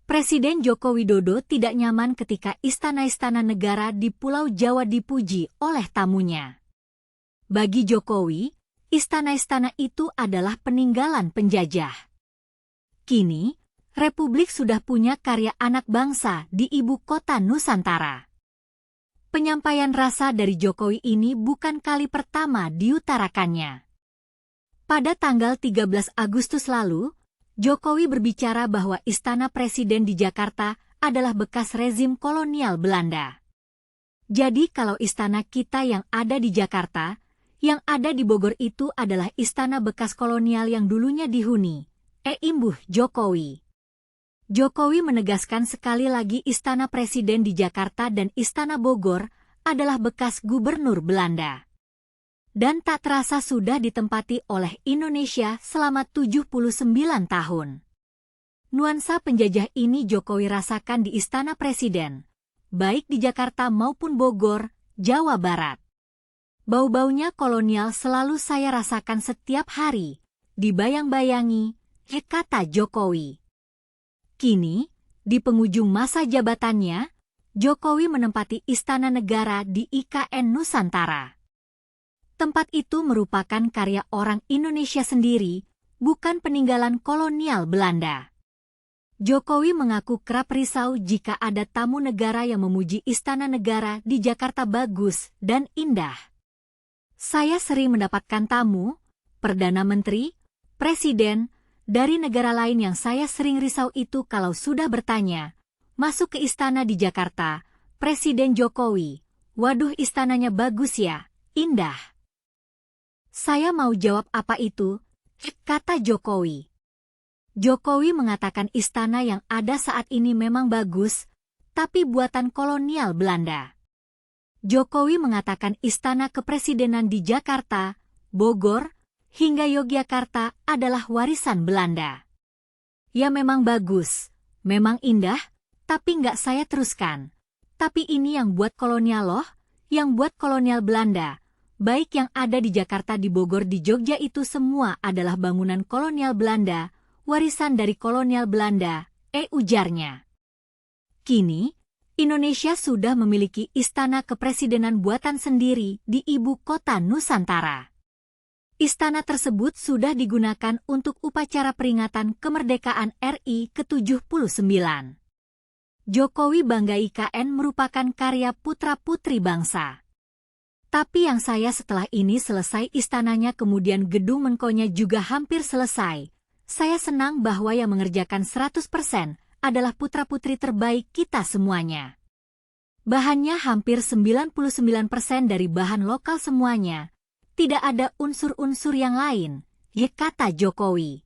Presiden Joko Widodo tidak nyaman ketika istana-istana negara di Pulau Jawa dipuji oleh tamunya. Bagi Jokowi, istana-istana itu adalah peninggalan penjajah. Kini, Republik sudah punya karya anak bangsa di ibu kota Nusantara. Penyampaian rasa dari Jokowi ini bukan kali pertama diutarakannya. Pada tanggal 13 Agustus lalu, Jokowi berbicara bahwa Istana Presiden di Jakarta adalah bekas rezim kolonial Belanda. Jadi kalau istana kita yang ada di Jakarta, yang ada di Bogor itu adalah istana bekas kolonial yang dulunya dihuni, imbuh Jokowi. Jokowi menegaskan sekali lagi Istana Presiden di Jakarta dan Istana Bogor adalah bekas gubernur Belanda. Dan tak terasa sudah ditempati oleh Indonesia selama 79 tahun. Nuansa penjajah ini Jokowi rasakan di Istana Presiden, baik di Jakarta maupun Bogor, Jawa Barat. Bau-baunya kolonial selalu saya rasakan setiap hari, dibayang-bayangi, kata Jokowi. Kini, di penghujung masa jabatannya, Jokowi menempati Istana Negara di IKN Nusantara. Tempat itu merupakan karya orang Indonesia sendiri, bukan peninggalan kolonial Belanda. Jokowi mengaku kerap risau jika ada tamu negara yang memuji Istana Negara di Jakarta bagus dan indah. Saya sering mendapatkan tamu, Perdana Menteri, Presiden, dari negara lain yang saya sering risau itu kalau sudah bertanya, masuk ke istana di Jakarta, Presiden Jokowi, waduh istananya bagus ya, indah. Saya mau jawab apa itu, kata Jokowi. Jokowi mengatakan istana yang ada saat ini memang bagus, tapi buatan kolonial Belanda. Jokowi mengatakan istana kepresidenan di Jakarta, Bogor, hingga Yogyakarta adalah warisan Belanda. Ya memang bagus, memang indah, tapi nggak saya teruskan. Tapi ini yang buat kolonial loh, yang buat kolonial Belanda. Baik yang ada di Jakarta, di Bogor, di Jogja itu semua adalah bangunan kolonial Belanda, warisan dari kolonial Belanda, ujarnya. Kini, Indonesia sudah memiliki istana kepresidenan buatan sendiri di ibu kota Nusantara. Istana tersebut sudah digunakan untuk upacara peringatan kemerdekaan RI ke-79. Jokowi bangga IKN merupakan karya putra-putri bangsa. Tapi yang saya setelah ini selesai istananya kemudian gedung Menkonya juga hampir selesai. Saya senang bahwa yang mengerjakan 100% adalah putra-putri terbaik kita semuanya. Bahannya hampir 99% dari bahan lokal semuanya. Tidak ada unsur-unsur yang lain, kata Jokowi.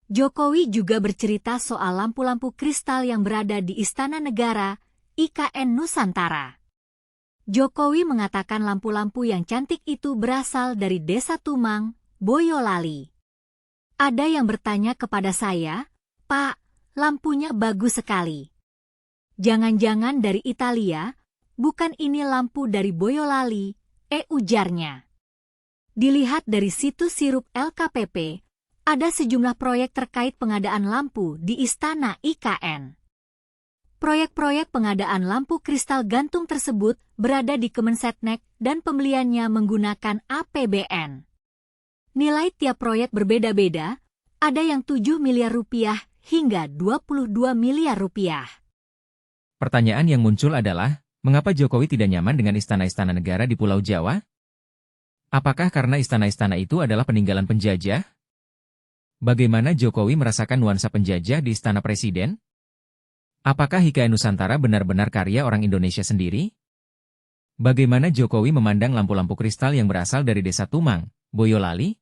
Jokowi juga bercerita soal lampu-lampu kristal yang berada di Istana Negara, IKN Nusantara. Jokowi mengatakan lampu-lampu yang cantik itu berasal dari Desa Tumang, Boyolali. Ada yang bertanya kepada saya, Pak, lampunya bagus sekali. Jangan-jangan dari Italia, bukan ini lampu dari Boyolali, ujarnya. Dilihat dari situs sirup LKPP, ada sejumlah proyek terkait pengadaan lampu di Istana IKN. Proyek-proyek pengadaan lampu kristal gantung tersebut berada di Kemensetnek dan pembeliannya menggunakan APBN. Nilai tiap proyek berbeda-beda, ada yang 7 miliar rupiah hingga 22 miliar rupiah. Pertanyaan yang muncul adalah, mengapa Jokowi tidak nyaman dengan istana-istana negara di Pulau Jawa? Apakah karena istana-istana itu adalah peninggalan penjajah? Bagaimana Jokowi merasakan nuansa penjajah di Istana Presiden? Apakah IKN Nusantara benar-benar karya orang Indonesia sendiri? Bagaimana Jokowi memandang lampu-lampu kristal yang berasal dari Desa Tumang, Boyolali?